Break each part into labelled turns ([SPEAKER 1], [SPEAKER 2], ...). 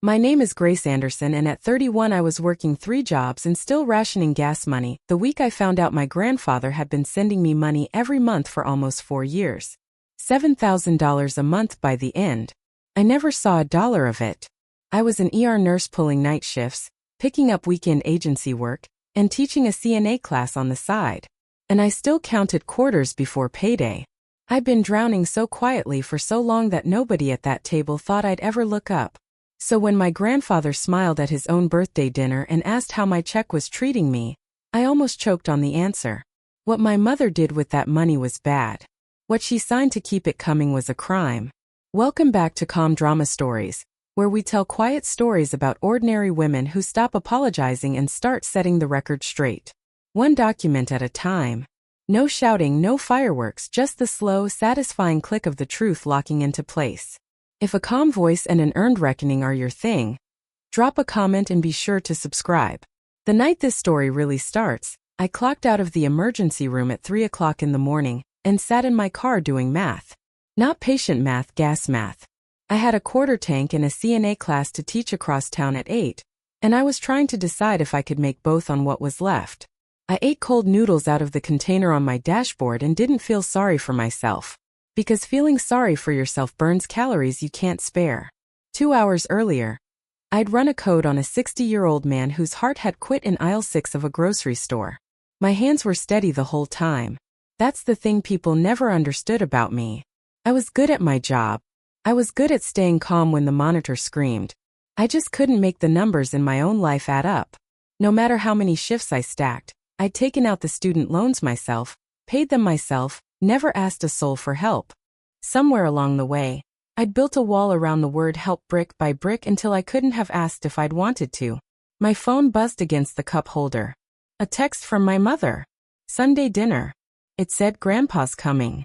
[SPEAKER 1] My name is Grace Anderson, and at 31 I was working 3 jobs and still rationing gas money the week I found out my grandfather had been sending me money every month for almost 4 years. $7,000 a month by the end. I never saw a dollar of it. I was an ER nurse pulling night shifts, picking up weekend agency work, and teaching a CNA class on the side. And I still counted quarters before payday. I'd been drowning so quietly for so long that nobody at that table thought I'd ever look up. So when my grandfather smiled at his own birthday dinner and asked how my check was treating me, I almost choked on the answer. What my mother did with that money was bad. What she signed to keep it coming was a crime. Welcome back to Calm Drama Stories, where we tell quiet stories about ordinary women who stop apologizing and start setting the record straight. One document at a time. No shouting, no fireworks, just the slow, satisfying click of the truth locking into place. If a calm voice and an earned reckoning are your thing, drop a comment and be sure to subscribe. The night this story really starts, I clocked out of the emergency room at 3 o'clock in the morning and sat in my car doing math. Not patient math, gas math. I had a quarter tank and a CNA class to teach across town at 8, and I was trying to decide if I could make both on what was left. I ate cold noodles out of the container on my dashboard and didn't feel sorry for myself. Because feeling sorry for yourself burns calories you can't spare. 2 hours earlier, I'd run a code on a 60-year-old man whose heart had quit in aisle 6 of a grocery store. My hands were steady the whole time. That's the thing people never understood about me. I was good at my job. I was good at staying calm when the monitor screamed. I just couldn't make the numbers in my own life add up. No matter how many shifts I stacked, I'd taken out the student loans myself, paid them myself, never asked a soul for help. Somewhere along the way, I'd built a wall around the word help brick by brick until I couldn't have asked if I'd wanted to. My phone buzzed against the cup holder. A text from my mother. Sunday dinner. It said Grandpa's coming.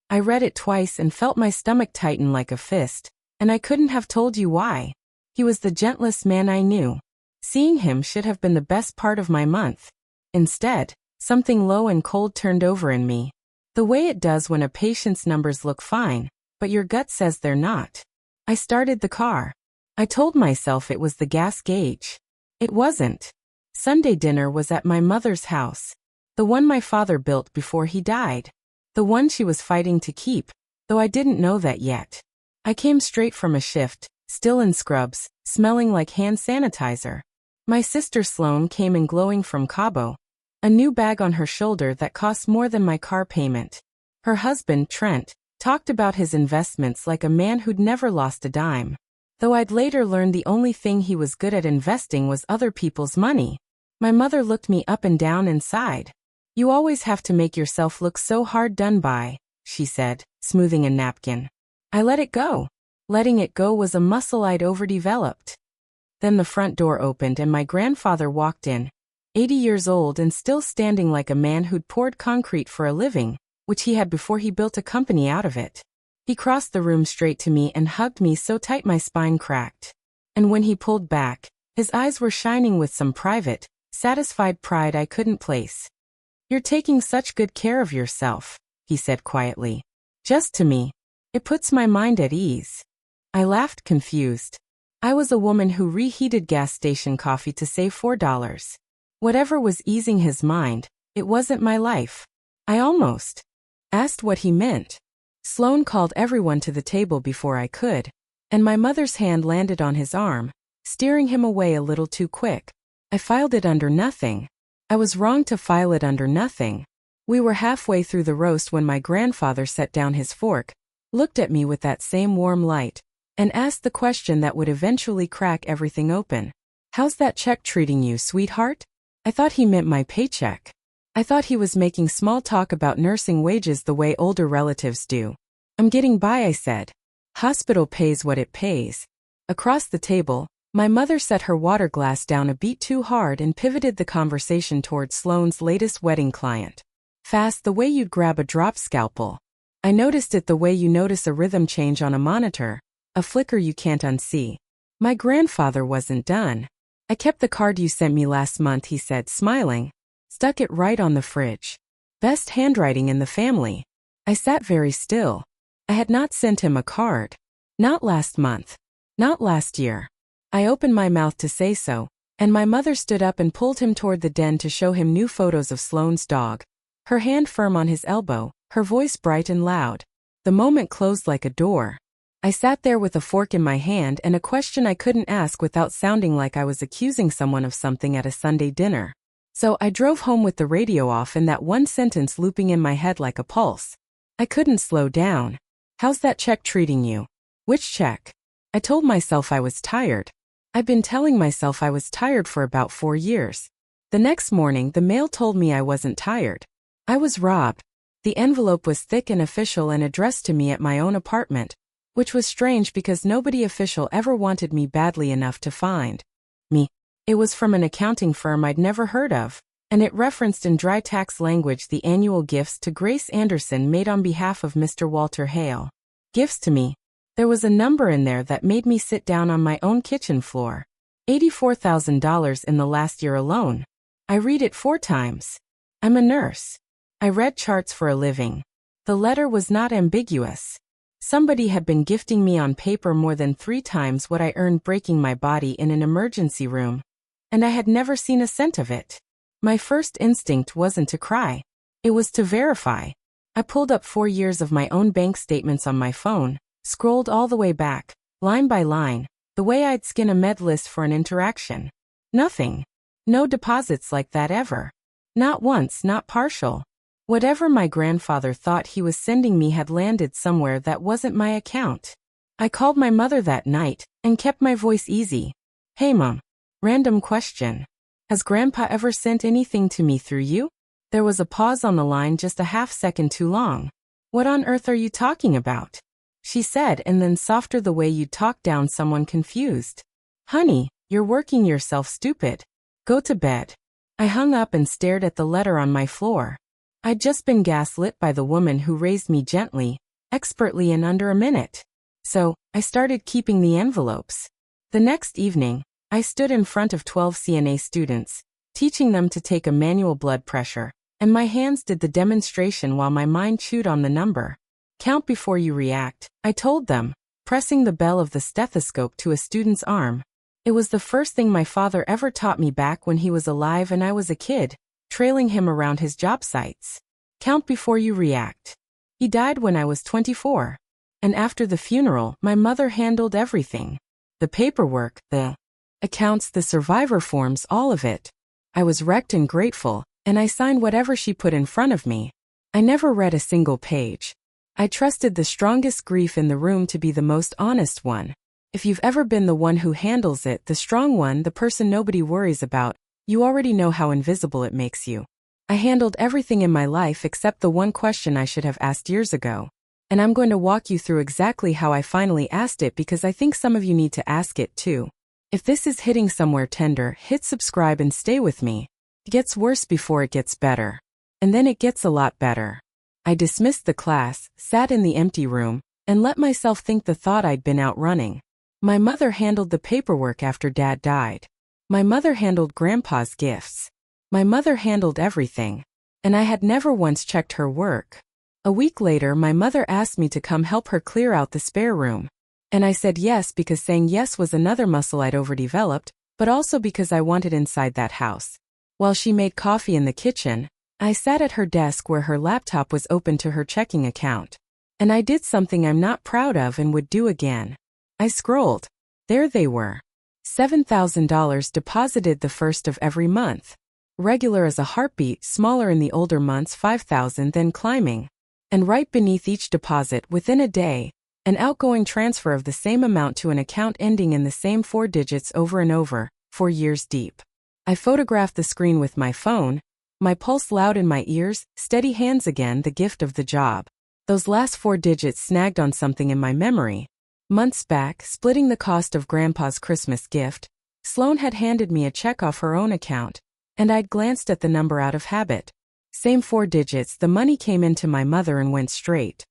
[SPEAKER 1] I read it twice and felt my stomach tighten like a fist, and I couldn't have told you why. He was the gentlest man I knew. Seeing him should have been the best part of my month. Instead, something low and cold turned over in me. The way it does when a patient's numbers look fine, but your gut says they're not. I started the car. I told myself it was the gas gauge. It wasn't. Sunday dinner was at my mother's house. The one my father built before he died. The one she was fighting to keep, though I didn't know that yet. I came straight from a shift, still in scrubs, smelling like hand sanitizer. My sister Sloane came in glowing from Cabo. A new bag on her shoulder that cost more than my car payment. Her husband, Trent, talked about his investments like a man who'd never lost a dime. Though I'd later learned the only thing he was good at investing was other people's money. My mother looked me up and down and sighed. "You always have to make yourself look so hard done by," she said, smoothing a napkin. I let it go. Letting it go was a muscle I'd overdeveloped. Then the front door opened and my grandfather walked in. 80 years old and still standing like a man who'd poured concrete for a living, which he had before he built a company out of it. He crossed the room straight to me and hugged me so tight my spine cracked. And when he pulled back, his eyes were shining with some private, satisfied pride I couldn't place. "You're taking such good care of yourself," he said quietly. Just to me. It puts my mind at ease. I laughed, confused. I was a woman who reheated gas station coffee to save $4. Whatever was easing his mind, it wasn't my life. I almost asked what he meant. Sloane called everyone to the table before I could, and my mother's hand landed on his arm, steering him away a little too quick. I filed it under nothing. I was wrong to file it under nothing. We were halfway through the roast when my grandfather set down his fork, looked at me with that same warm light, and asked the question that would eventually crack everything open. "How's that check treating you, sweetheart?" I thought he meant my paycheck. I thought he was making small talk about nursing wages the way older relatives do. "I'm getting by," I said. "Hospital pays what it pays." Across the table, my mother set her water glass down a beat too hard and pivoted the conversation toward Sloane's latest wedding client. "Fast, the way you'd grab a drop scalpel. I noticed it the way you notice a rhythm change on a monitor, a flicker you can't unsee." My grandfather wasn't done. "I kept the card you sent me last month," he said, smiling. "Stuck it right on the fridge. Best handwriting in the family." I sat very still. I had not sent him a card. Not last month. Not last year. I opened my mouth to say so, and my mother stood up and pulled him toward the den to show him new photos of Sloane's dog, her hand firm on his elbow, her voice bright and loud. The moment closed like a door. I sat there with a fork in my hand and a question I couldn't ask without sounding like I was accusing someone of something at a Sunday dinner. So I drove home with the radio off and that one sentence looping in my head like a pulse. I couldn't slow down. How's that check treating you? Which check? I told myself I was tired. I'd been telling myself I was tired for about 4 years. The next morning, the mail told me I wasn't tired. I was robbed. The envelope was thick and official and addressed to me at my own apartment, which was strange because nobody official ever wanted me badly enough to find me. It was from an accounting firm I'd never heard of, and it referenced in dry tax language the annual gifts to Grace Anderson made on behalf of Mr. Walter Hale. Gifts to me. There was a number in there that made me sit down on my own kitchen floor. $84,000 in the last year alone. I read it 4 times. I'm a nurse. I read charts for a living. The letter was not ambiguous. Somebody had been gifting me on paper more than 3 times what I earned breaking my body in an emergency room. And I had never seen a cent of it. My first instinct wasn't to cry. It was to verify. I pulled up 4 years of my own bank statements on my phone, scrolled all the way back, line by line, the way I'd skin a med list for an interaction. Nothing. No deposits like that ever. Not once, not partial. Whatever my grandfather thought he was sending me had landed somewhere that wasn't my account. I called my mother that night and kept my voice easy. Hey Mom. Random question. Has Grandpa ever sent anything to me through you? There was a pause on the line just a half second too long. What on earth are you talking about? She said, and then softer the way you'd talk down someone confused. Honey, you're working yourself stupid. Go to bed. I hung up and stared at the letter on my floor. I'd just been gaslit by the woman who raised me gently, expertly in under a minute. So, I started keeping the envelopes. The next evening, I stood in front of 12 CNA students, teaching them to take a manual blood pressure, and my hands did the demonstration while my mind chewed on the number. Count before you react, I told them, pressing the bell of the stethoscope to a student's arm. It was the first thing my father ever taught me back when he was alive and I was a kid, trailing him around his job sites. Count before you react. He died when I was 24. And after the funeral, my mother handled everything. The paperwork, the accounts, the survivor forms, all of it. I was wrecked and grateful, and I signed whatever she put in front of me. I never read a single page. I trusted the strongest grief in the room to be the most honest one. If you've ever been the one who handles it, the strong one, the person nobody worries about, you already know how invisible it makes you. I handled everything in my life except the one question I should have asked years ago. And I'm going to walk you through exactly how I finally asked it because I think some of you need to ask it too. If this is hitting somewhere tender, hit subscribe and stay with me. It gets worse before it gets better. And then it gets a lot better. I dismissed the class, sat in the empty room, and let myself think the thought I'd been out running. My mother handled the paperwork after Dad died. My mother handled Grandpa's gifts. My mother handled everything. And I had never once checked her work. A week later, my mother asked me to come help her clear out the spare room. And I said yes because saying yes was another muscle I'd overdeveloped, but also because I wanted inside that house. While she made coffee in the kitchen, I sat at her desk where her laptop was open to her checking account. And I did something I'm not proud of and would do again. I scrolled. There they were. $7,000 deposited the first of every month. Regular as a heartbeat, smaller in the older months, $5,000, then climbing. And right beneath each deposit, within a day, an outgoing transfer of the same amount to an account ending in the same 4 digits over and over, 4 years deep. I photographed the screen with my phone, my pulse loud in my ears, steady hands again, the gift of the job. Those last 4 digits snagged on something in my memory. Months back, splitting the cost of Grandpa's Christmas gift, Sloane had handed me a check off her own account, and I'd glanced at the number out of habit. Same 4 digits, the money came into my mother and went straight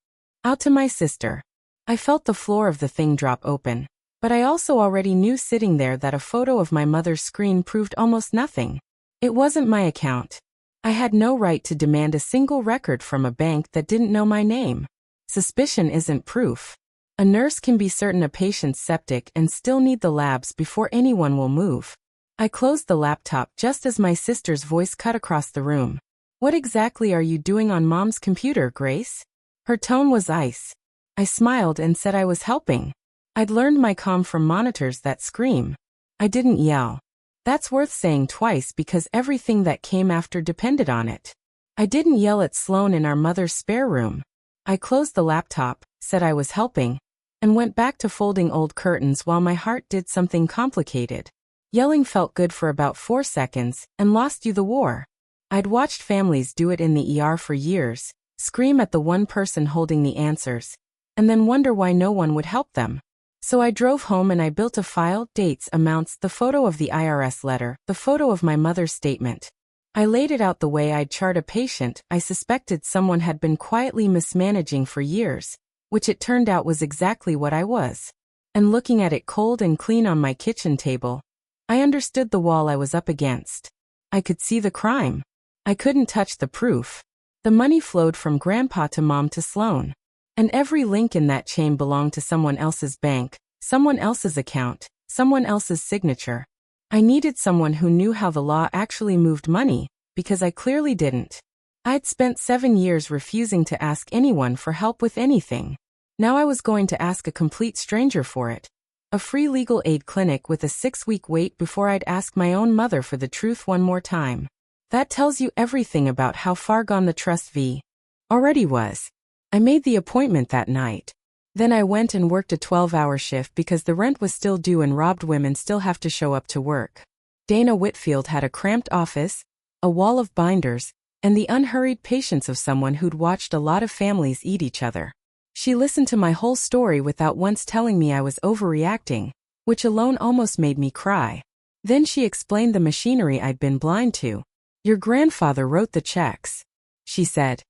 [SPEAKER 1] out to my sister. I felt the floor of the thing drop open, but I also already knew sitting there that a photo of my mother's screen proved almost nothing. It wasn't my account. I had no right to demand a single record from a bank that didn't know my name. Suspicion isn't proof. A nurse can be certain a patient's septic and still need the labs before anyone will move. I closed the laptop just as my sister's voice cut across the room. What exactly are you doing on Mom's computer, Grace? Her tone was ice. I smiled and said I was helping. I'd learned my comm from monitors that scream. I didn't yell. That's worth saying twice because everything that came after depended on it. I didn't yell at Sloan in our mother's spare room. I closed the laptop, said I was helping, and went back to folding old curtains while my heart did something complicated. Yelling felt good for about 4 seconds and lost you the war. I'd watched families do it in the ER for years, scream at the one person holding the answers, and then wonder why no one would help them. So I drove home and I built a file, dates, amounts, the photo of the IRS letter, the photo of my mother's statement. I laid it out the way I'd chart a patient I suspected someone had been quietly mismanaging for years, which it turned out was exactly what I was. And looking at it cold and clean on my kitchen table, I understood the wall I was up against. I could see the crime. I couldn't touch the proof. The money flowed from Grandpa to Mom to Sloan. And every link in that chain belonged to someone else's bank, someone else's account, someone else's signature. I needed someone who knew how the law actually moved money, because I clearly didn't. I'd spent 7 years refusing to ask anyone for help with anything. Now I was going to ask a complete stranger for it. A free legal aid clinic with a 6-week wait before I'd ask my own mother for the truth one more time. That tells you everything about how far gone the trust v. already was. I made the appointment that night. Then I went and worked a 12-hour shift because the rent was still due and robbed women still have to show up to work. Dana Whitfield had a cramped office, a wall of binders, and the unhurried patience of someone who'd watched a lot of families eat each other. She listened to my whole story without once telling me I was overreacting, which alone almost made me cry. Then she explained the machinery I'd been blind to. Your grandfather wrote the checks, she said.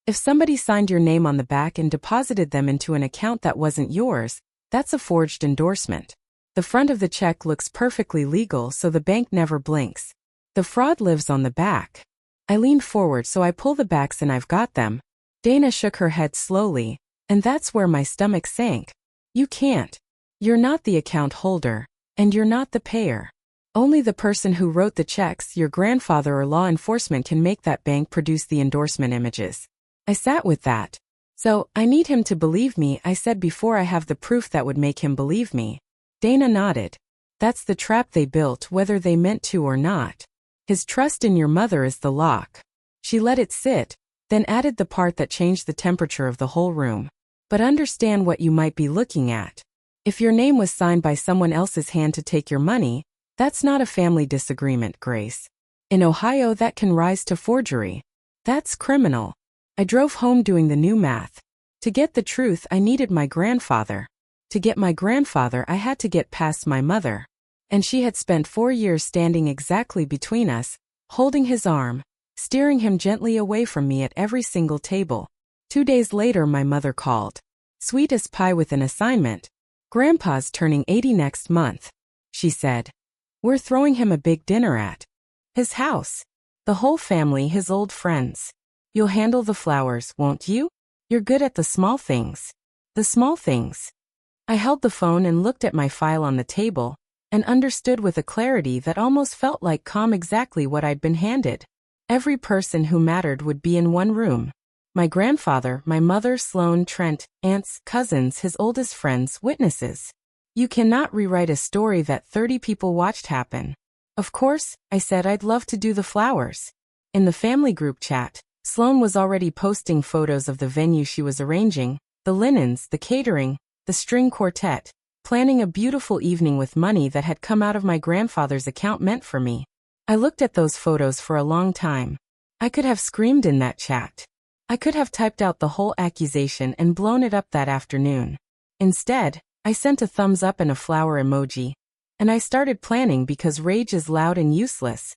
[SPEAKER 1] If somebody signed your name on the back and deposited them into an account that wasn't yours, that's a forged endorsement. The front of the check looks perfectly legal, so the bank never blinks. The fraud lives on the back. I leaned forward so I pull the backs and I've got them. Dana shook her head slowly, and that's where my stomach sank. You can't. You're not the account holder, and you're not the payer. Only the person who wrote the checks, your grandfather or law enforcement, can make that bank produce the endorsement images. I sat with that. So, I need him to believe me, I said, before I have the proof that would make him believe me. Dana nodded. That's the trap they built, whether they meant to or not. His trust in your mother is the lock. She let it sit, then added the part that changed the temperature of the whole room. But understand what you might be looking at. If your name was signed by someone else's hand to take your money, that's not a family disagreement, Grace. In Ohio, that can rise to forgery. That's criminal. I drove home doing the new math. To get the truth, I needed my grandfather. To get my grandfather, I had to get past my mother. And she had spent 4 years standing exactly between us, holding his arm, steering him gently away from me at every single table. 2 days later, my mother called. Sweet as pie with an assignment. Grandpa's turning 80 next month, she said. We're throwing him a big dinner at his house. The whole family, his old friends. You'll handle the flowers, won't you? You're good at the small things. The small things. I held the phone and looked at my file on the table, and understood with a clarity that almost felt like calm exactly what I'd been handed. Every person who mattered would be in one room. My grandfather, my mother, Sloan, Trent, aunts, cousins, his oldest friends, witnesses. You cannot rewrite a story that 30 people watched happen. Of course, I said I'd love to do the flowers. In the family group chat, Sloan was already posting photos of the venue she was arranging, the linens, the catering, the string quartet, planning a beautiful evening with money that had come out of my grandfather's account meant for me. I looked at those photos for a long time. I could have screamed in that chat. I could have typed out the whole accusation and blown it up that afternoon. Instead, I sent a thumbs up and a flower emoji. And I started planning because rage is loud and useless.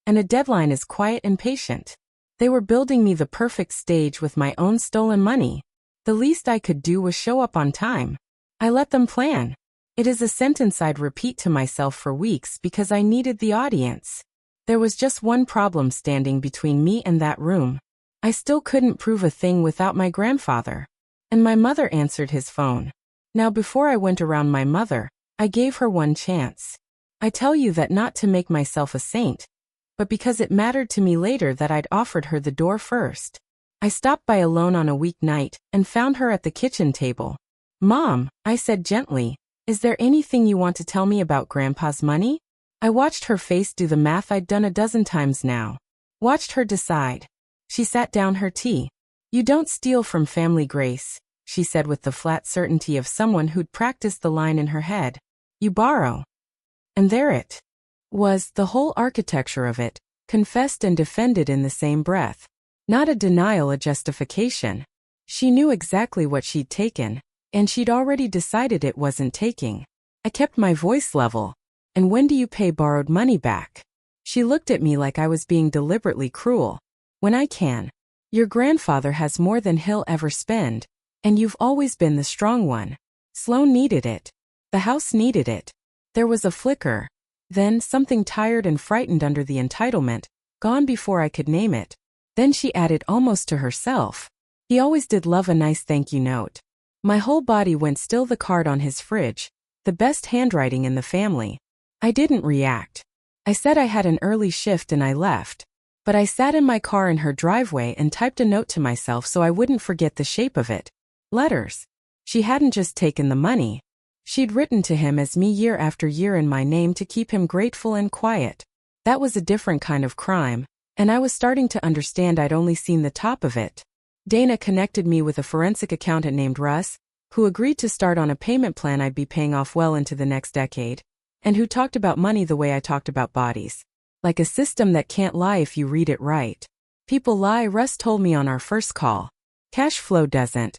[SPEAKER 1] And a deadline is quiet and patient. They were building me the perfect stage with my own stolen money. The least I could do was show up on time. I let them plan. It is a sentence I'd repeat to myself for weeks because I needed the audience. There was just one problem standing between me and that room. I still couldn't prove a thing without my grandfather. And my mother answered his phone. Now before I went around my mother, I gave her one chance. I tell you that not to make myself a saint, but because it mattered to me later that I'd offered her the door first. I stopped by alone on a weeknight and found her at the kitchen table. "Mom," I said gently, "is there anything you want to tell me about Grandpa's money?" I watched her face do the math I'd done a dozen times now. Watched her decide. She sat down her tea. "You don't steal from family, Grace," she said with the flat certainty of someone who'd practiced the line in her head. "You borrow." And there it was, the whole architecture of it, confessed and defended in the same breath. Not a denial, a justification. She knew exactly what she'd taken, and she'd already decided it wasn't taking. I kept my voice level. "And when do you pay borrowed money back?" She looked at me like I was being deliberately cruel. "When I can. Your grandfather has more than he'll ever spend, and you've always been the strong one. Sloan needed it. The house needed it." There was a flicker. Then something tired and frightened under the entitlement, gone before I could name it. Then she added almost to herself, "He always did love a nice thank you note." My whole body went still. The card on his fridge, the best handwriting in the family. I didn't react. I said I had an early shift and I left. But I sat in my car in her driveway and typed a note to myself so I wouldn't forget the shape of it. Letters. She hadn't just taken the money. She'd written to him as me year after year in my name to keep him grateful and quiet. That was a different kind of crime, and I was starting to understand I'd only seen the top of it. Dana connected me with a forensic accountant named Russ, who agreed to start on a payment plan I'd be paying off well into the next decade, and who talked about money the way I talked about bodies. Like a system that can't lie if you read it right. People lie, Russ told me on our first call. Cash flow doesn't.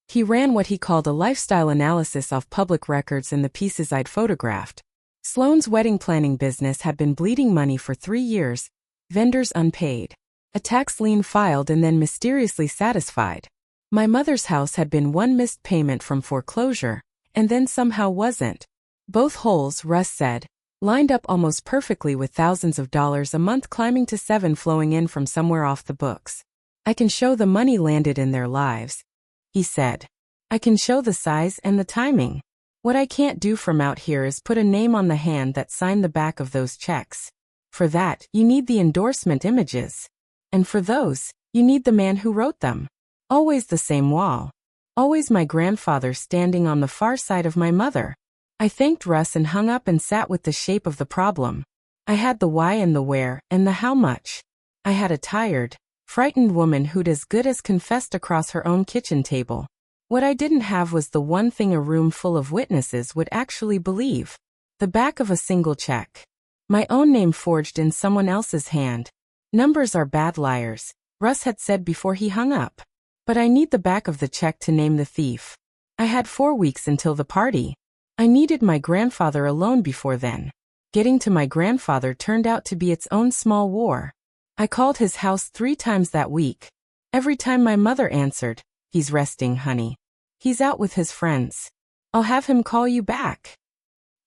[SPEAKER 1] He ran what he called a lifestyle analysis off public records and the pieces I'd photographed. Sloan's wedding planning business had been bleeding money for 3 years, vendors unpaid, a tax lien filed and then mysteriously satisfied. My mother's house had been one missed payment from foreclosure, and then somehow wasn't. Both holes, Russ said, lined up almost perfectly with thousands of dollars a month climbing to 7 flowing in from somewhere off the books. "I can show the money landed in their lives," he said. "I can show the size and the timing. What I can't do from out here is put a name on the hand that signed the back of those checks. For that, you need the endorsement images. And for those, you need the man who wrote them. Always the same wall. Always my grandfather standing on the far side of my mother." I thanked Russ and hung up and sat with the shape of the problem. I had the why and the where and the how much. I had a tired, frightened woman who'd as good as confessed across her own kitchen table. What I didn't have was the one thing a room full of witnesses would actually believe. The back of a single check. My own name forged in someone else's hand. Numbers are bad liars, Russ had said before he hung up. But I need the back of the check to name the thief. I had 4 weeks until the party. I needed my grandfather alone before then. Getting to my grandfather turned out to be its own small war. I called his house 3 times that week. Every time my mother answered, "He's resting, honey. He's out with his friends. I'll have him call you back."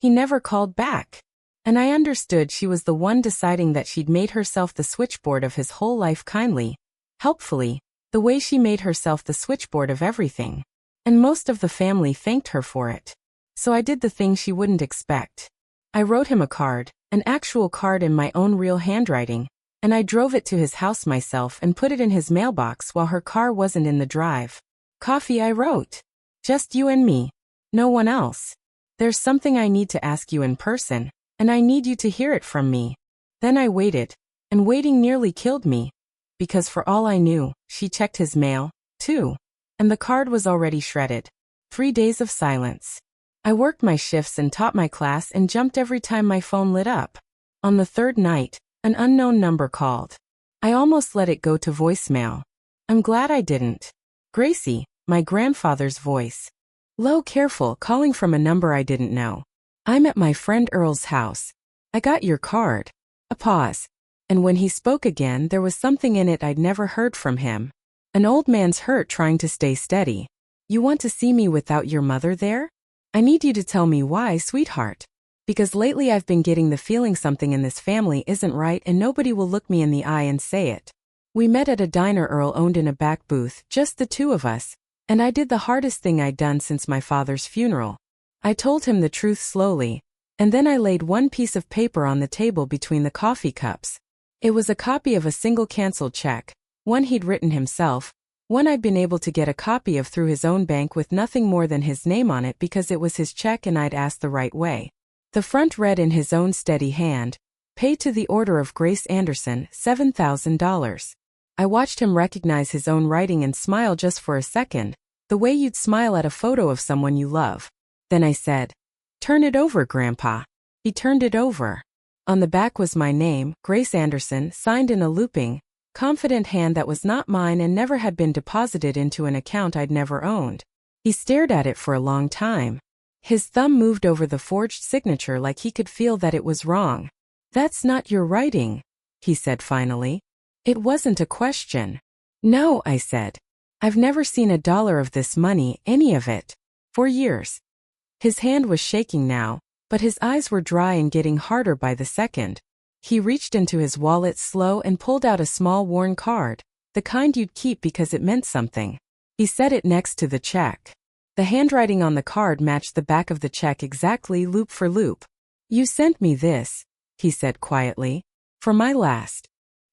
[SPEAKER 1] He never called back. And I understood she was the one deciding that she'd made herself the switchboard of his whole life kindly, helpfully, the way she made herself the switchboard of everything. And most of the family thanked her for it. So I did the thing she wouldn't expect. I wrote him a card, an actual card in my own real handwriting, and I drove it to his house myself and put it in his mailbox while her car wasn't in the drive. "Coffee," I wrote. "Just you and me. No one else. There's something I need to ask you in person, and I need you to hear it from me." Then I waited, and waiting nearly killed me. Because for all I knew, she checked his mail, too. And the card was already shredded. 3 days of silence. I worked my shifts and taught my class and jumped every time my phone lit up. On the 3rd night, an unknown number called. I almost let it go to voicemail. I'm glad I didn't. Gracie, my grandfather's voice. Low, careful, calling from a number I didn't know. "I'm at my friend Earl's house. I got your card." A pause. And when he spoke again, there was something in it I'd never heard from him. An old man's hurt trying to stay steady. "You want to see me without your mother there? I need you to tell me why, sweetheart. Because lately I've been getting the feeling something in this family isn't right and nobody will look me in the eye and say it." We met at a diner Earl owned in a back booth, just the 2 of us, And I did the hardest thing I'd done since my father's funeral. I told him the truth slowly, and then I laid one piece of paper on the table between the coffee cups. It was a copy of a single canceled check, one he'd written himself, one I'd been able to get a copy of through his own bank with nothing more than his name on it because it was his check and I'd asked the right way. The front read in his own steady hand, "Paid to the order of Grace Anderson, $7,000. I watched him recognize his own writing and smile just for a second, the way you'd smile at a photo of someone you love. Then I said, "Turn it over, Grandpa." He turned it over. On the back was my name, Grace Anderson, signed in a looping, confident hand that was not mine and never had been deposited into an account I'd never owned. He stared at it for a long time. His thumb moved over the forged signature like he could feel that it was wrong. "That's not your writing," he said finally. It wasn't a question. "No," I said. "I've never seen a dollar of this money, any of it, for years." His hand was shaking now, but his eyes were dry and getting harder by the second. He reached into his wallet slow and pulled out a small worn card, the kind you'd keep because it meant something. He set it next to the check. The handwriting on the card matched the back of the check exactly, loop for loop. "You sent me this," he said quietly, "for my last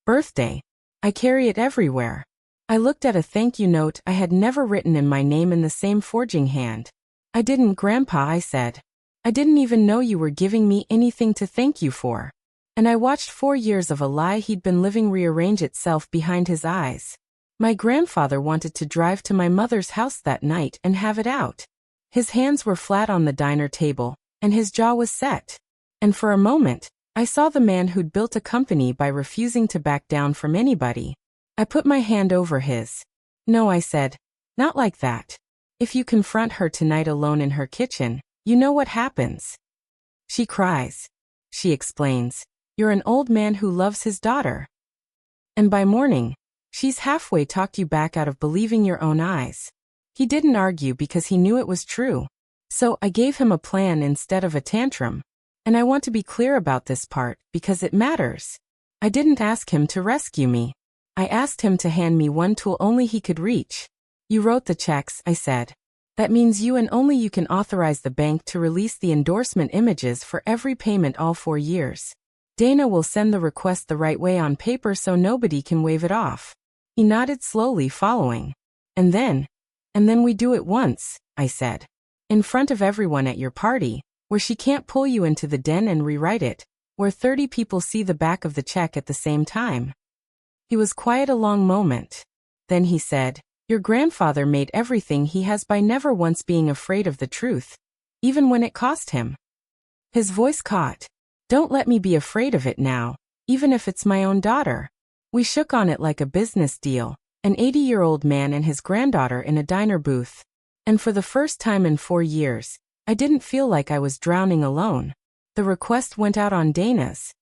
[SPEAKER 1] birthday. I carry it everywhere." I looked at a thank you note I had never written in my name in the same forging hand. "I didn't, Grandpa," I said. "I didn't even know you were giving me anything to thank you for." And I watched 4 years of a lie he'd been living rearrange itself behind his eyes. My grandfather wanted to drive to my mother's house that night and have it out. His hands were flat on the diner table, and his jaw was set. And for a moment, I saw the man who'd built a company by refusing to back down from anybody. I put my hand over his. "No," I said, "not like that. If you confront her tonight alone in her kitchen, you know what happens. She cries. She explains, 'You're an old man who loves his daughter.' And by morning, she's halfway talked you back out of believing your own eyes." He didn't argue because he knew it was true. So I gave him a plan instead of a tantrum. And I want to be clear about this part because it matters. I didn't ask him to rescue me. I asked him to hand me one tool only he could reach. "You wrote the checks," I said. "That means you and only you can authorize the bank to release the endorsement images for every payment all 4 years. Dana will send the request the right way on paper so nobody can wave it off." He nodded slowly, following. And then we do it once," I said. "In front of everyone at your party, where she can't pull you into the den and rewrite it, where 30 people see the back of the check at the same time." He was quiet a long moment. Then he said, "Your grandfather made everything he has by never once being afraid of the truth, even when it cost him." His voice caught. "Don't let me be afraid of it now, even if it's my own daughter." We shook on it like a business deal, an 80-year-old man and his granddaughter in a diner booth. And for the first time in 4 years, I didn't feel like I was drowning alone. The request went out on Dana's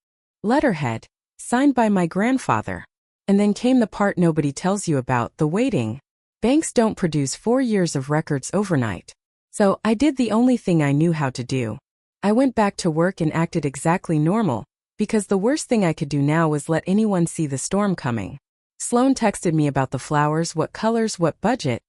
[SPEAKER 1] letterhead, signed by my grandfather. And then came the part nobody tells you about, the waiting. Banks don't produce 4 years of records overnight. So I did the only thing I knew how to do. I went back to work and acted exactly normal, because the worst thing I could do now was let anyone see the storm coming. Sloan texted me about the flowers, what colors, what budget,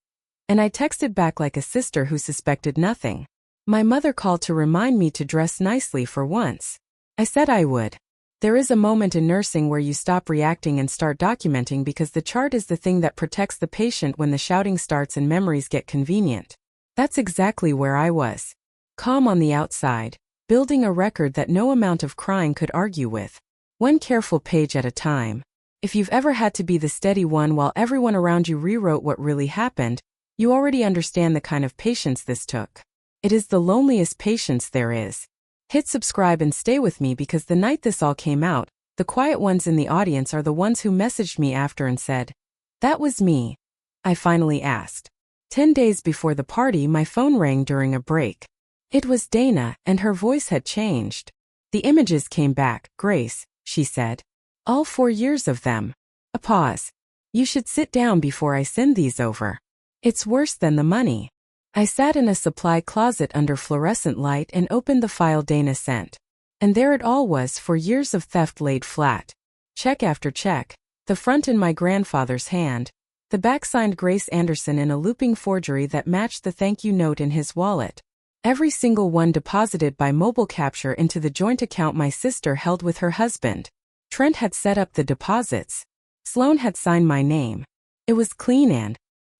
[SPEAKER 1] and I texted back like a sister who suspected nothing. My mother called to remind me to dress nicely for once. I said I would. There is a moment in nursing where you stop reacting and start documenting because the chart is the thing that protects the patient when the shouting starts and memories get convenient. That's exactly where I was. Calm on the outside, building a record that no amount of crying could argue with. One careful page at a time. If you've ever had to be the steady one while everyone around you rewrote what really happened, you already understand the kind of patience this took. It is the loneliest patience there is. Hit subscribe and stay with me because the night this all came out, the quiet ones in the audience are the ones who messaged me after and said, "That was me." I finally asked. 10 days before the party, my phone rang during a break. It was Dana, and her voice had changed. "The images came back, Grace," she said. "All 4 years of them." A pause. "You should sit down before I send these over. It's worse than the money." I sat in a supply closet under fluorescent light and opened the file Dana sent. And there it all was, 4 years of theft laid flat. Check after check, the front in my grandfather's hand, The back signed Grace Anderson in a looping forgery that matched the thank you note in his wallet. Every single one deposited by mobile capture into the joint account my sister held with her husband. Trent had set up the deposits. Sloan had signed my name. It was clean and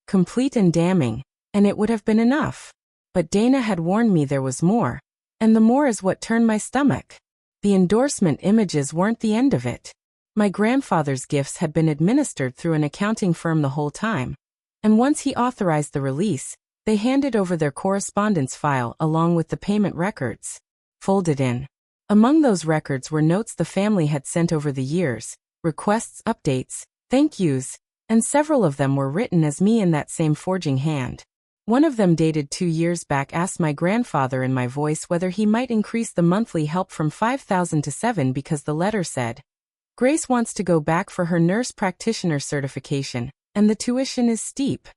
[SPEAKER 1] complete and damning, and it would have been enough. But Dana had warned me there was more. And the more is what turned my stomach. The endorsement images weren't the end of it. My grandfather's gifts had been administered through an accounting firm the whole time. And once he authorized the release, they handed over their correspondence file along with the payment records. Folded in. Among those records were notes the family had sent over the years, requests, updates, thank yous, and several of them were written as me in that same forging hand. One of them, dated 2 years back, asked my grandfather in my voice whether he might increase the monthly help from $5,000 to $7,000 because the letter said, Grace wants to go back for her nurse practitioner certification, and the tuition is steep.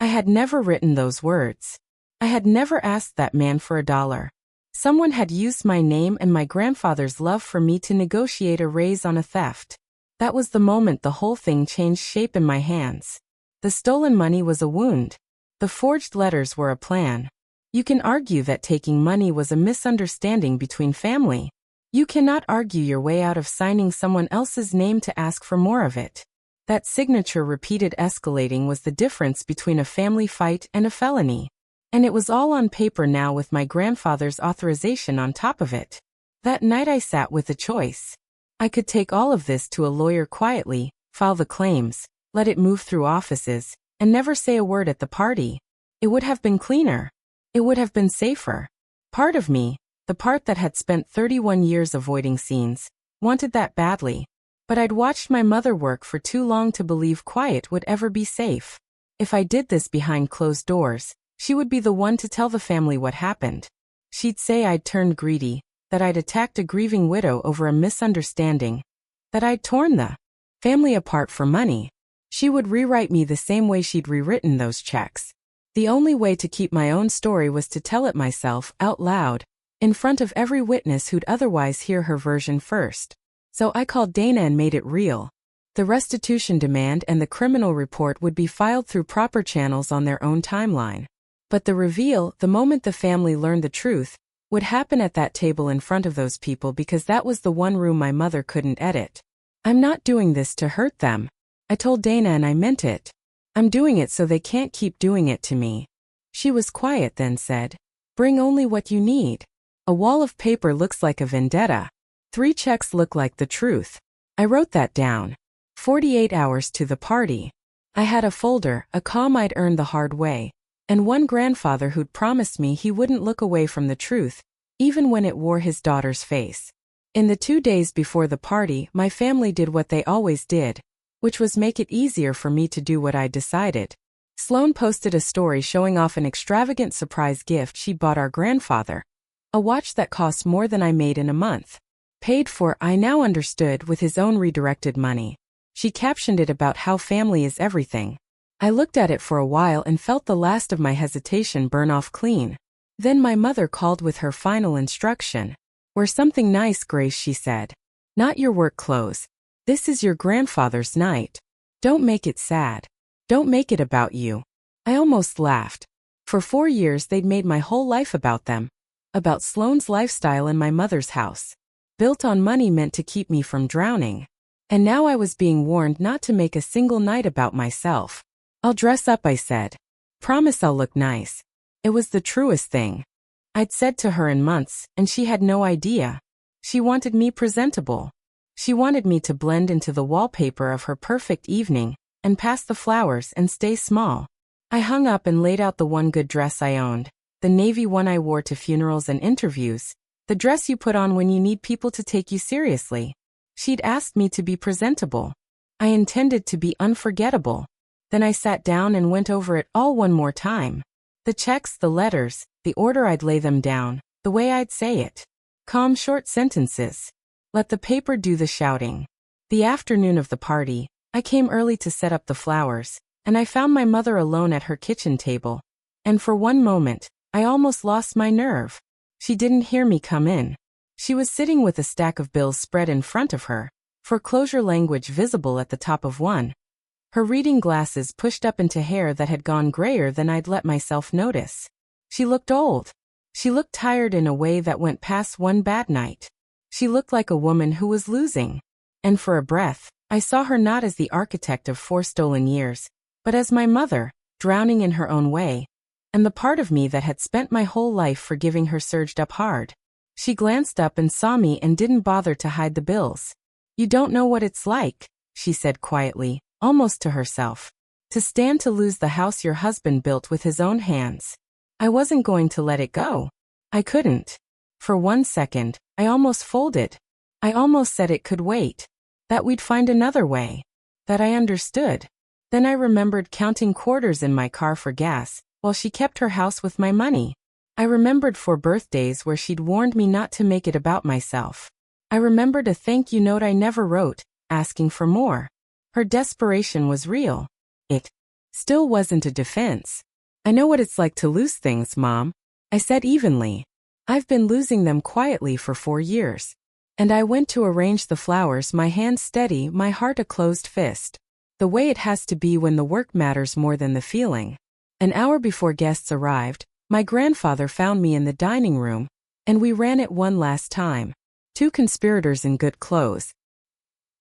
[SPEAKER 1] I had never written those words. I had never asked that man for $1. Someone had used my name and my grandfather's love for me to negotiate a raise on a theft. That was the moment the whole thing changed shape in my hands. The stolen money was a wound. The forged letters were a plan. You can argue that taking money was a misunderstanding between family. You cannot argue your way out of signing someone else's name to ask for more of it. That signature repeated escalating was the difference between a family fight and a felony. And it was all on paper now with my grandfather's authorization on top of it. That night I sat with a choice. I could take all of this to a lawyer quietly, file the claims, let it move through offices, and never say a word at the party. It would have been cleaner. It would have been safer. Part of me, the part that had spent 31 years avoiding scenes, wanted that badly. But I'd watched my mother work for too long to believe quiet would ever be safe. If I did this behind closed doors, she would be the one to tell the family what happened. She'd say I'd turned greedy, that I'd attacked a grieving widow over a misunderstanding, that I'd torn the family apart for money. She would rewrite me the same way she'd rewritten those checks. The only way to keep my own story was to tell it myself, out loud, in front of every witness who'd otherwise hear her version first. So I called Dana and made it real. The restitution demand and the criminal report would be filed through proper channels on their own timeline. But the reveal, the moment the family learned the truth, would happen at that table in front of those people because that was the one room my mother couldn't edit. I'm not doing this to hurt them. I told Dana and I meant it. I'm doing it so they can't keep doing it to me. She was quiet, then said, Bring only what you need. A wall of paper looks like a vendetta. 3 checks look like the truth. I wrote that down. 48 hours to the party. I had a folder, a calm I'd earned the hard way, and one grandfather who'd promised me he wouldn't look away from the truth, even when it wore his daughter's face. In the 2 days before the party, my family did what they always did, which was make it easier for me to do what I'd decided. Sloan posted a story showing off an extravagant surprise gift she'd bought our grandfather. A watch that cost more than I made in a month. Paid for, I now understood, with his own redirected money. She captioned it about how family is everything. I looked at it for a while and felt the last of my hesitation burn off clean. Then my mother called with her final instruction. Wear something nice, Grace, she said. Not your work clothes. This is your grandfather's night. Don't make it sad. Don't make it about you. I almost laughed. For 4 years they'd made my whole life about them. About Sloan's lifestyle in my mother's house. Built on money meant to keep me from drowning. And now I was being warned not to make a single night about myself. I'll dress up, I said. Promise I'll look nice. It was the truest thing I'd said to her in months, and she had no idea. She wanted me presentable. She wanted me to blend into the wallpaper of her perfect evening, and pass the flowers and stay small. I hung up and laid out the one good dress I owned, the navy one I wore to funerals and interviews, the dress you put on when you need people to take you seriously. She'd asked me to be presentable. I intended to be unforgettable. Then I sat down and went over it all one more time. The checks, the letters, the order I'd lay them down, the way I'd say it. Calm, short sentences. Let the paper do the shouting. The afternoon of the party, I came early to set up the flowers, and I found my mother alone at her kitchen table. And for one moment, I almost lost my nerve. She didn't hear me come in. She was sitting with a stack of bills spread in front of her, foreclosure language visible at the top of one. Her reading glasses pushed up into hair that had gone grayer than I'd let myself notice. She looked old. She looked tired in a way that went past one bad night. She looked like a woman who was losing. And for a breath, I saw her not as the architect of 4 stolen years, but as my mother, drowning in her own way. And the part of me that had spent my whole life forgiving her surged up hard. She glanced up and saw me and didn't bother to hide the bills. "You don't know what it's like," she said quietly, almost to herself. "To stand to lose the house your husband built with his own hands." I wasn't going to let it go. I couldn't. For 1 second, I almost folded. I almost said it could wait. That we'd find another way. That I understood. Then I remembered counting quarters in my car for gas, while she kept her house with my money. I remembered 4 birthdays where she'd warned me not to make it about myself. I remembered a thank you note I never wrote, asking for more. Her desperation was real. It still wasn't a defense. "I know what it's like to lose things, Mom," I said evenly. "I've been losing them quietly for 4 years. And I went to arrange the flowers, my hand steady, my heart a closed fist. The way it has to be when the work matters more than the feeling. An hour before guests arrived, my grandfather found me in the dining room, and we ran it one last time. 2 conspirators in good clothes.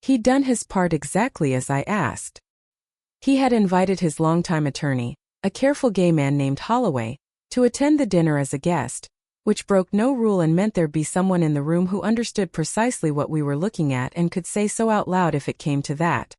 [SPEAKER 1] He'd done his part exactly as I asked. He had invited his longtime attorney, a careful gay man named Holloway, to attend the dinner as a guest, which broke no rule and meant there'd be someone in the room who understood precisely what we were looking at and could say so out loud if it came to that.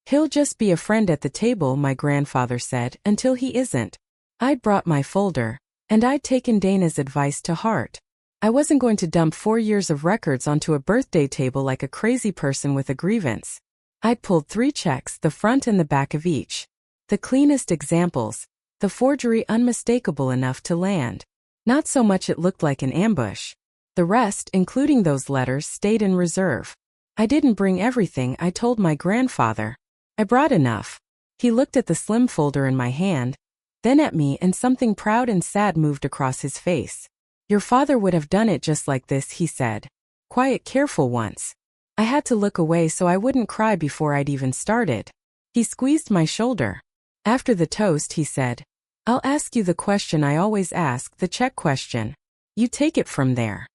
[SPEAKER 1] "He'll just be a friend at the table," my grandfather said, "until he isn't." I'd brought my folder, and I'd taken Dana's advice to heart. I wasn't going to dump 4 years of records onto a birthday table like a crazy person with a grievance. I'd pulled 3 checks, the front and the back of each. The cleanest examples, the forgery unmistakable enough to land. Not so much it looked like an ambush. The rest, including those letters, stayed in reserve. I didn't bring everything, I told my grandfather. I brought enough. He looked at the slim folder in my hand, then at me, and something proud and sad moved across his face. "Your father would have done it just like this," he said. "Quiet, careful once." I had to look away so I wouldn't cry before I'd even started. He squeezed my shoulder. After the toast, he said, "I'll ask you the question I always ask, the check question. You take it from there."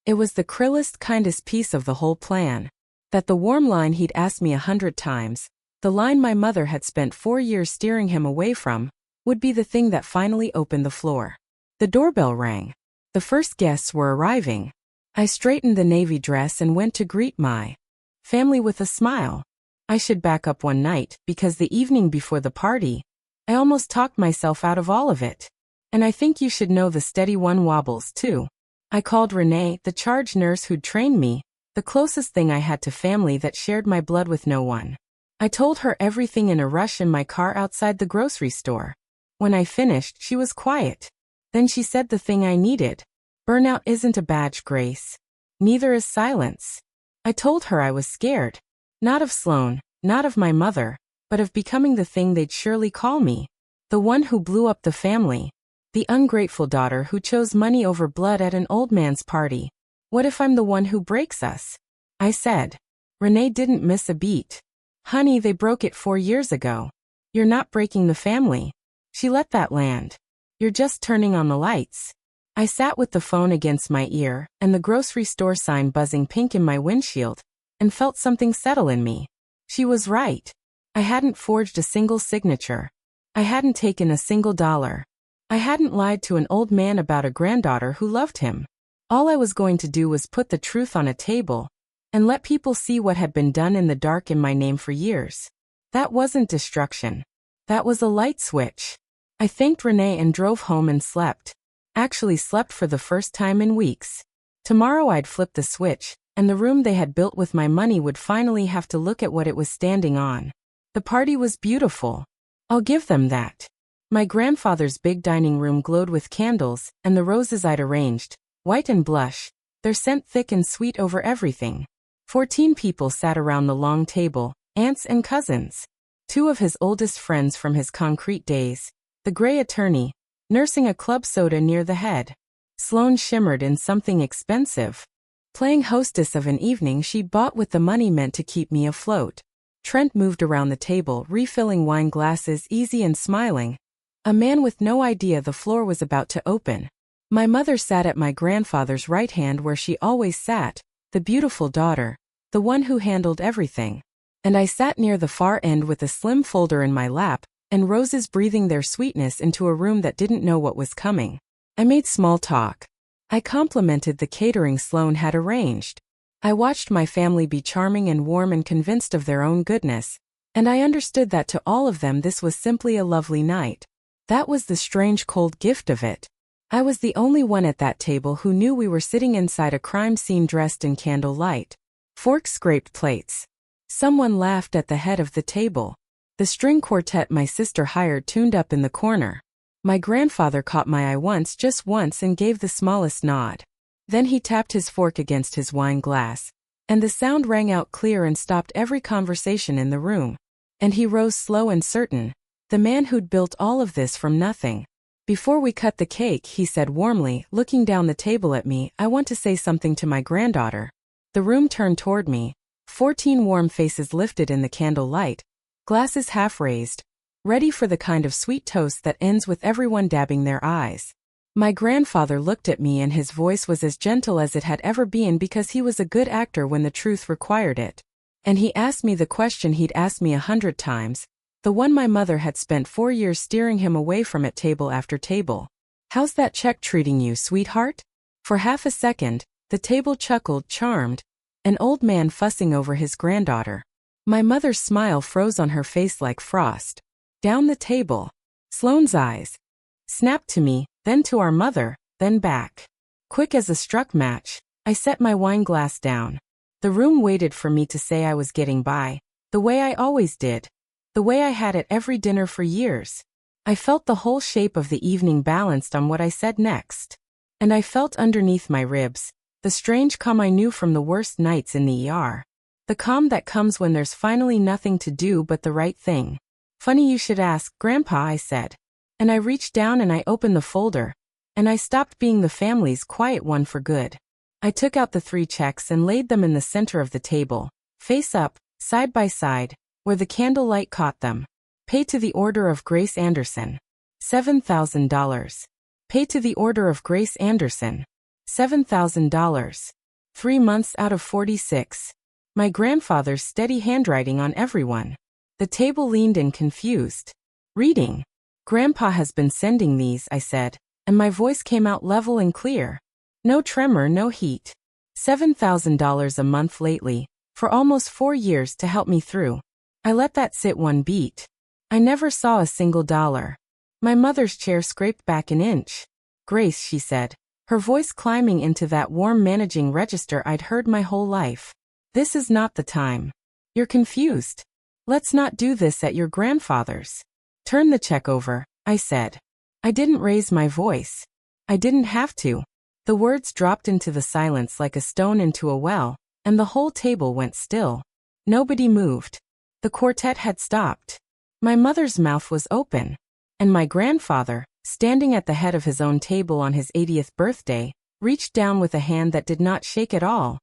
[SPEAKER 1] It was the krillest, kindest piece of the whole plan. That the warm line he'd asked me 100 times, the line my mother had spent 4 years steering him away from, would be the thing that finally opened the floor. The doorbell rang. The first guests were arriving. I straightened the navy dress and went to greet my family with a smile. I should back up one night, because the evening before the party, I almost talked myself out of all of it. And I think you should know the steady one wobbles too. I called Renee, the charge nurse who'd trained me, the closest thing I had to family that shared my blood with no one. I told her everything in a rush in my car outside the grocery store. When I finished, she was quiet. Then she said the thing I needed. "Burnout isn't a badge, Grace. Neither is silence." I told her I was scared. Not of Sloan, not of my mother, but of becoming the thing they'd surely call me. The one who blew up the family. The ungrateful daughter who chose money over blood at an old man's party. What if I'm the one who breaks us? I said. Renee didn't miss a beat. "Honey, they broke it 4 years ago. You're not breaking the family." She let that land. "You're just turning on the lights." I sat with the phone against my ear, and the grocery store sign buzzing pink in my windshield, and felt something settle in me. She was right. I hadn't forged a single signature. I hadn't taken a single dollar. I hadn't lied to an old man about a granddaughter who loved him. All I was going to do was put the truth on a table, and let people see what had been done in the dark in my name for years. That wasn't destruction. That was a light switch. I thanked Renee and drove home and slept. Actually slept for the first time in weeks. Tomorrow I'd flip the switch, and the room they had built with my money would finally have to look at what it was standing on. The party was beautiful. I'll give them that. My grandfather's big dining room glowed with candles, and the roses I'd arranged, white and blush, their scent thick and sweet over everything. 14 people sat around the long table, aunts and cousins. 2 of his oldest friends from his concrete days, the gray attorney, nursing a club soda near the head. Sloan shimmered in something expensive, playing hostess of an evening she'd bought with the money meant to keep me afloat. Trent moved around the table, refilling wine glasses, easy and smiling. A man with no idea the floor was about to open. My mother sat at my grandfather's right hand where she always sat, the beautiful daughter, the one who handled everything. And I sat near the far end with a slim folder in my lap, and roses breathing their sweetness into a room that didn't know what was coming. I made small talk. I complimented the catering Sloane had arranged. I watched my family be charming and warm and convinced of their own goodness, and I understood that to all of them this was simply a lovely night. That was the strange cold gift of it. I was the only one at that table who knew we were sitting inside a crime scene dressed in candle light. Forks scraped plates. Someone laughed at the head of the table. The string quartet my sister hired tuned up in the corner. My grandfather caught my eye just once and gave the smallest nod. Then he tapped his fork against his wine glass, and the sound rang out clear and stopped every conversation in the room. And he rose slow and certain, the man who'd built all of this from nothing. Before we cut the cake, he said warmly, looking down the table at me, I want to say something to my granddaughter. The room turned toward me. 14 warm faces lifted in the candle light, glasses half raised, ready for the kind of sweet toast that ends with everyone dabbing their eyes. My grandfather looked at me and his voice was as gentle as it had ever been because he was a good actor when the truth required it. And he asked me the question he'd asked me 100 times, the one my mother had spent 4 years steering him away from at table after table. How's that check treating you, sweetheart? For half a second, the table chuckled, charmed. An old man fussing over his granddaughter. My mother's smile froze on her face like frost. Down the table. Sloane's eyes snapped to me, then to our mother, then back. Quick as a struck match, I set my wine glass down. The room waited for me to say I was getting by, the way I always did, the way I had at every dinner for years. I felt the whole shape of the evening balanced on what I said next. And I felt underneath my ribs the strange calm I knew from the worst nights in the ER. The calm that comes when there's finally nothing to do but the right thing. Funny you should ask, Grandpa, I said. And I reached down and I opened the folder. And I stopped being the family's quiet one for good. I took out the 3 checks and laid them in the center of the table, face up, side by side, where the candlelight caught them. Pay to the order of Grace Anderson. $7,000. Pay to the order of Grace Anderson. $7,000. 3 months out of 46. My grandfather's steady handwriting on everyone. The table leaned in confused. Reading. Grandpa has been sending these, I said, and my voice came out level and clear. No tremor, no heat. $7,000 a month lately, for almost 4 years to help me through. I let that sit one beat. I never saw a single dollar. My mother's chair scraped back an inch. Grace, she said, her voice climbing into that warm managing register I'd heard my whole life. This is not the time. You're confused. Let's not do this at your grandfather's. Turn the check over, I said. I didn't raise my voice. I didn't have to. The words dropped into the silence like a stone into a well, and the whole table went still. Nobody moved. The quartet had stopped. My mother's mouth was open. And my grandfather, standing at the head of his own table on his 80th birthday, reached down with a hand that did not shake at all,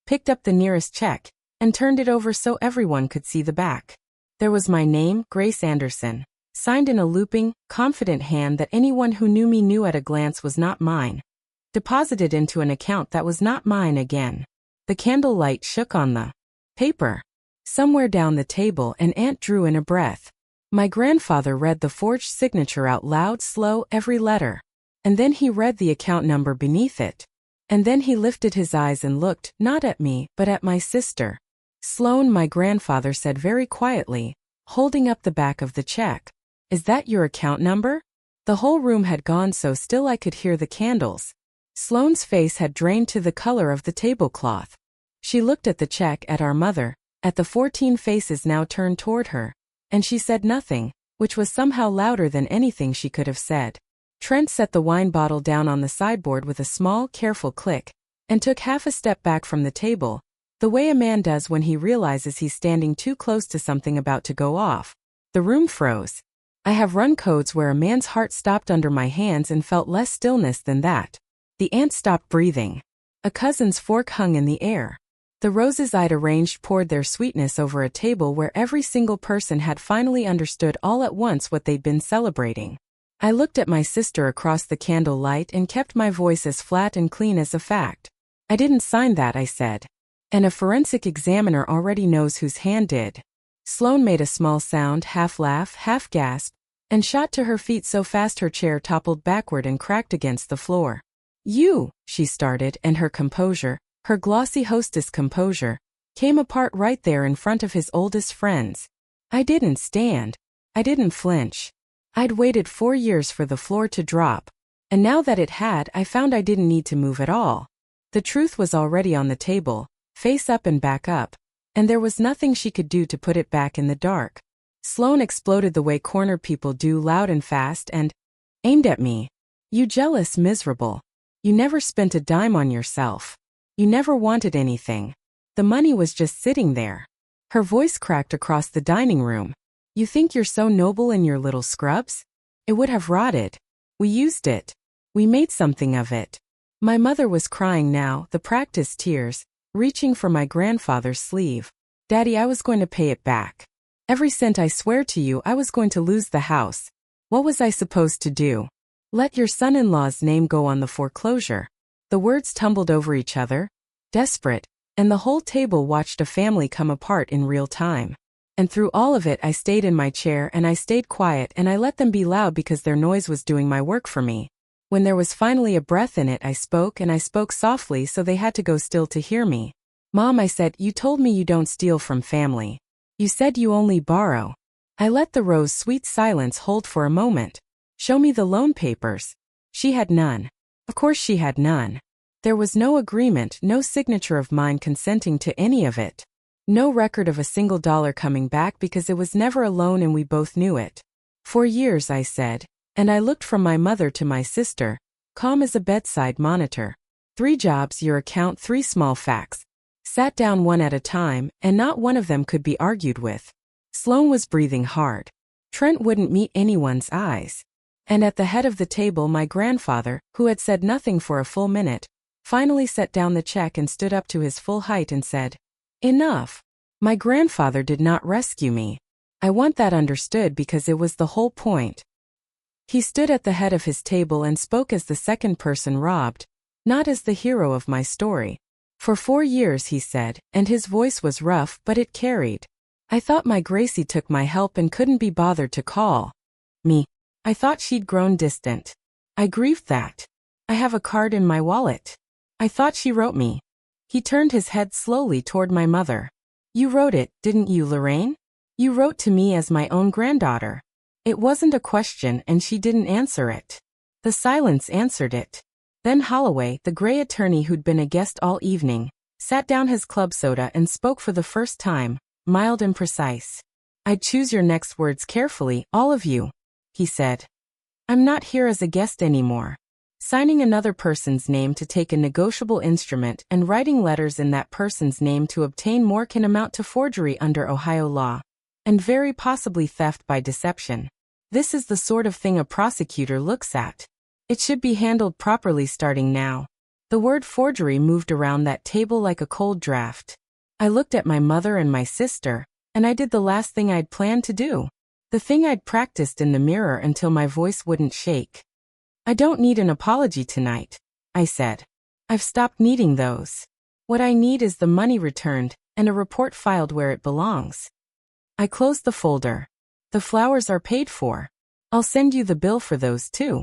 [SPEAKER 1] picked up the nearest check, and turned it over so everyone could see the back. There was my name, Grace Anderson, signed in a looping, confident hand that anyone who knew me knew at a glance was not mine, deposited into an account that was not mine again. The candlelight shook on the paper. Somewhere down the table, an aunt drew in a breath. My grandfather read the forged signature out loud, slow, every letter. And then he read the account number beneath it. And then he lifted his eyes and looked, not at me, but at my sister. Sloane, my grandfather said very quietly, holding up the back of the check. Is that your account number? The whole room had gone so still I could hear the candles. Sloane's face had drained to the color of the tablecloth. She looked at the check, at our mother, at the 14 faces now turned toward her. And she said nothing, which was somehow louder than anything she could have said. Trent set the wine bottle down on the sideboard with a small, careful click, and took half a step back from the table, the way a man does when he realizes he's standing too close to something about to go off. The room froze. I have run codes where a man's heart stopped under my hands and felt less stillness than that. The aunt stopped breathing. A cousin's fork hung in the air. The roses I'd arranged poured their sweetness over a table where every single person had finally understood all at once what they'd been celebrating. I looked at my sister across the candle light and kept my voice as flat and clean as a fact. I didn't sign that, I said. And a forensic examiner already knows whose hand did. Sloane made a small sound, half laugh, half gasp, and shot to her feet so fast her chair toppled backward and cracked against the floor. You, she started, and her composure, her glossy hostess composure, came apart right there in front of his oldest friends. I didn't stand. I didn't flinch. I'd waited 4 years for the floor to drop, and now that it had, I found I didn't need to move at all. The truth was already on the table, face up and back up, and there was nothing she could do to put it back in the dark. Sloane exploded the way corner people do, loud and fast, and aimed at me. You jealous miserable. You never spent a dime on yourself. You never wanted anything. The money was just sitting there. Her voice cracked across the dining room. You think you're so noble in your little scrubs? It would have rotted. We used it. We made something of it. My mother was crying now, the practiced tears, reaching for my grandfather's sleeve. Daddy, I was going to pay it back. Every cent, I swear to you, I was going to lose the house. What was I supposed to do? Let your son-in-law's name go on the foreclosure. The words tumbled over each other, desperate, and the whole table watched a family come apart in real time. And through all of it, I stayed in my chair and I stayed quiet and I let them be loud because their noise was doing my work for me. When there was finally a breath in it, I spoke, and I spoke softly so they had to go still to hear me. Mom, I said, you told me you don't steal from family. You said you only borrow. I let the rose-sweet silence hold for a moment. Show me the loan papers. She had none. Of course she had none. There was no agreement, no signature of mine consenting to any of it. No record of a single dollar coming back because it was never a loan and we both knew it. 4 years, I said, and I looked from my mother to my sister, calm as a bedside monitor. 3 jobs, your account, 3 small facts. Sat down one at a time, and not one of them could be argued with. Sloane was breathing hard. Trent wouldn't meet anyone's eyes. And at the head of the table, my grandfather, who had said nothing for a full minute, finally set down the check and stood up to his full height and said, Enough. My grandfather did not rescue me. I want that understood because it was the whole point. He stood at the head of his table and spoke as the second person robbed, not as the hero of my story. For 4 years, he said, and his voice was rough, but it carried. I thought my Gracie took my help and couldn't be bothered to call me. I thought she'd grown distant. I grieved that. I have a card in my wallet. I thought she wrote me. He turned his head slowly toward my mother. You wrote it, didn't you, Lorraine? You wrote to me as my own granddaughter. It wasn't a question and she didn't answer it. The silence answered it. Then Holloway, the gray attorney who'd been a guest all evening, sat down his club soda and spoke for the first time, mild and precise. I'd choose your next words carefully, all of you, he said. I'm not here as a guest anymore. Signing another person's name to take a negotiable instrument and writing letters in that person's name to obtain more can amount to forgery under Ohio law, and very possibly theft by deception. This is the sort of thing a prosecutor looks at. It should be handled properly starting now. The word forgery moved around that table like a cold draft. I looked at my mother and my sister, and I did the last thing I'd planned to do. The thing I'd practiced in the mirror until my voice wouldn't shake. I don't need an apology tonight, I said. I've stopped needing those. What I need is the money returned, and a report filed where it belongs. I closed the folder. The flowers are paid for. I'll send you the bill for those too.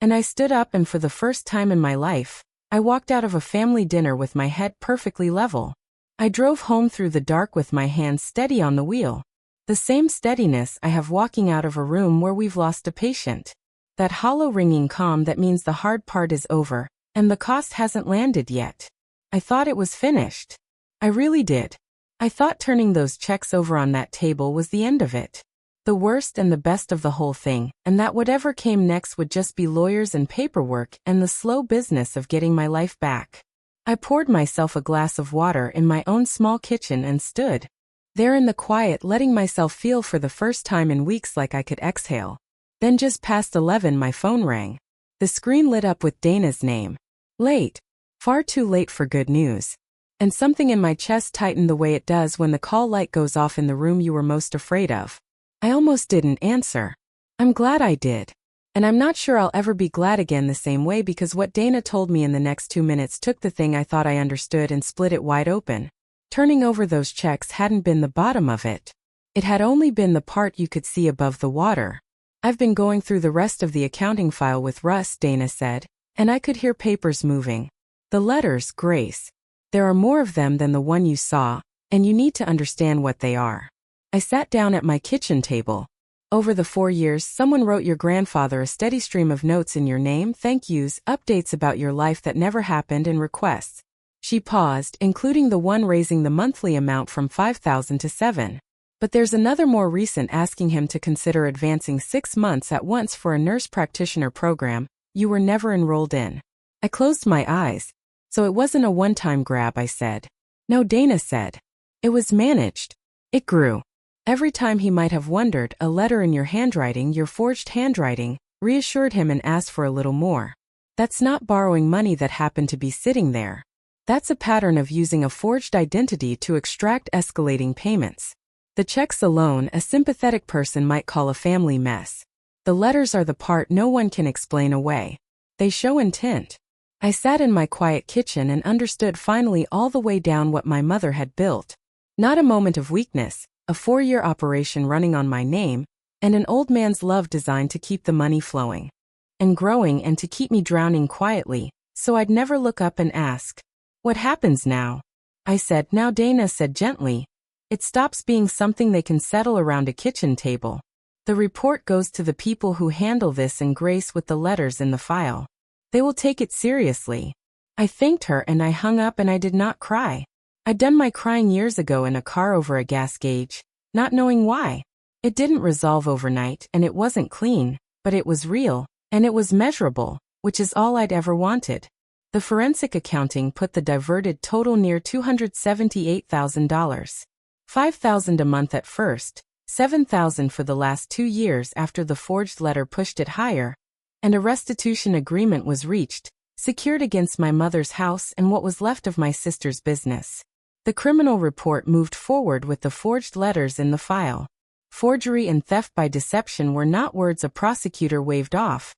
[SPEAKER 1] And I stood up, and for the first time in my life, I walked out of a family dinner with my head perfectly level. I drove home through the dark with my hands steady on the wheel. The same steadiness I have walking out of a room where we've lost a patient. That hollow ringing calm that means the hard part is over, and the cost hasn't landed yet. I thought it was finished. I really did. I thought turning those checks over on that table was the end of it. The worst and the best of the whole thing, and that whatever came next would just be lawyers and paperwork and the slow business of getting my life back. I poured myself a glass of water in my own small kitchen and stood there in the quiet, letting myself feel for the first time in weeks like I could exhale. Then just past 11 my phone rang. The screen lit up with Dana's name. Late. Far too late for good news. And something in my chest tightened the way it does when the call light goes off in the room you were most afraid of. I almost didn't answer. I'm glad I did. And I'm not sure I'll ever be glad again the same way, because what Dana told me in the next 2 minutes took the thing I thought I understood and split it wide open. Turning over those checks hadn't been the bottom of it. It had only been the part you could see above the water. I've been going through the rest of the accounting file with Russ, Dana said, and I could hear papers moving. The letters, Grace. There are more of them than the one you saw, and you need to understand what they are. I sat down at my kitchen table. Over the 4 years, someone wrote your grandfather a steady stream of notes in your name, thank yous, updates about your life that never happened, and requests. She paused, including the one raising the monthly amount from $5,000 to $7,000. But there's another more recent asking him to consider advancing 6 months at once for a nurse practitioner program you were never enrolled in. I closed my eyes. So it wasn't a one-time grab, I said. No, Dana said. It was managed. It grew. Every time he might have wondered, a letter in your handwriting, your forged handwriting, reassured him and asked for a little more. That's not borrowing money that happened to be sitting there. That's a pattern of using a forged identity to extract escalating payments. The checks alone, a sympathetic person might call a family mess. The letters are the part no one can explain away. They show intent. I sat in my quiet kitchen and understood finally all the way down what my mother had built. Not a moment of weakness, a 4-year operation running on my name, and an old man's love designed to keep the money flowing and growing and to keep me drowning quietly, so I'd never look up and ask, "What happens now?" I said. Now, Dana said gently, it stops being something they can settle around a kitchen table. The report goes to the people who handle this, and Grace with the letters in the file. They will take it seriously. I thanked her and I hung up, and I did not cry. I'd done my crying years ago in a car over a gas gauge, not knowing why. It didn't resolve overnight, and it wasn't clean, but it was real, and it was measurable, which is all I'd ever wanted. The forensic accounting put the diverted total near $278,000. $5,000 a month at first, $7,000 for the last 2 years after the forged letter pushed it higher, and a restitution agreement was reached, secured against my mother's house and what was left of my sister's business. The criminal report moved forward with the forged letters in the file. Forgery and theft by deception were not words a prosecutor waved off,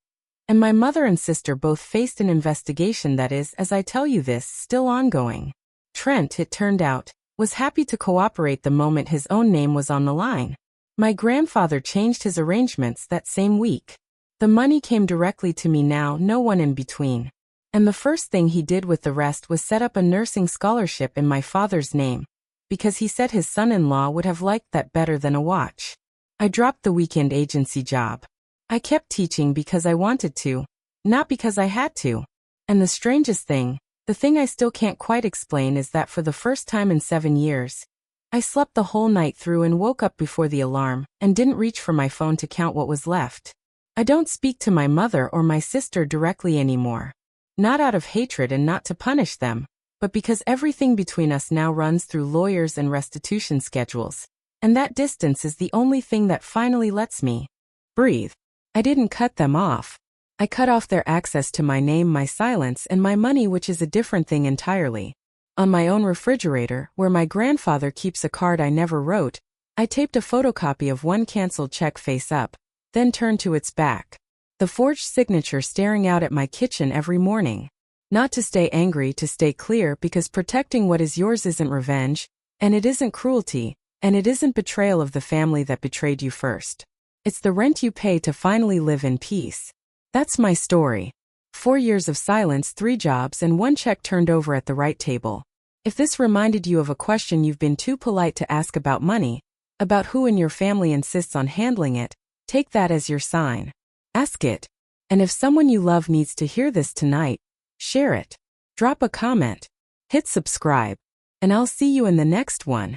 [SPEAKER 1] and my mother and sister both faced an investigation that is, as I tell you this, still ongoing. Trent, it turned out, was happy to cooperate the moment his own name was on the line. My grandfather changed his arrangements that same week. The money came directly to me now, no one in between. And the first thing he did with the rest was set up a nursing scholarship in my father's name, because he said his son-in-law would have liked that better than a watch. I dropped the weekend agency job. I kept teaching because I wanted to, not because I had to. And the strangest thing, the thing I still can't quite explain, is that for the first time in 7 years, I slept the whole night through and woke up before the alarm and didn't reach for my phone to count what was left. I don't speak to my mother or my sister directly anymore. Not out of hatred and not to punish them, but because everything between us now runs through lawyers and restitution schedules. And that distance is the only thing that finally lets me breathe. I didn't cut them off. I cut off their access to my name, my silence, and my money, which is a different thing entirely. On my own refrigerator, where my grandfather keeps a card I never wrote, I taped a photocopy of one canceled check face up, then turned to its back. The forged signature staring out at my kitchen every morning. Not to stay angry, to stay clear, because protecting what is yours isn't revenge, and it isn't cruelty, and it isn't betrayal of the family that betrayed you first. It's the rent you pay to finally live in peace. That's my story. 4 years of silence, 3 jobs, and 1 check turned over at the right table. If this reminded you of a question you've been too polite to ask about money, about who in your family insists on handling it, take that as your sign. Ask it. And if someone you love needs to hear this tonight, share it. Drop a comment. Hit subscribe. And I'll see you in the next one.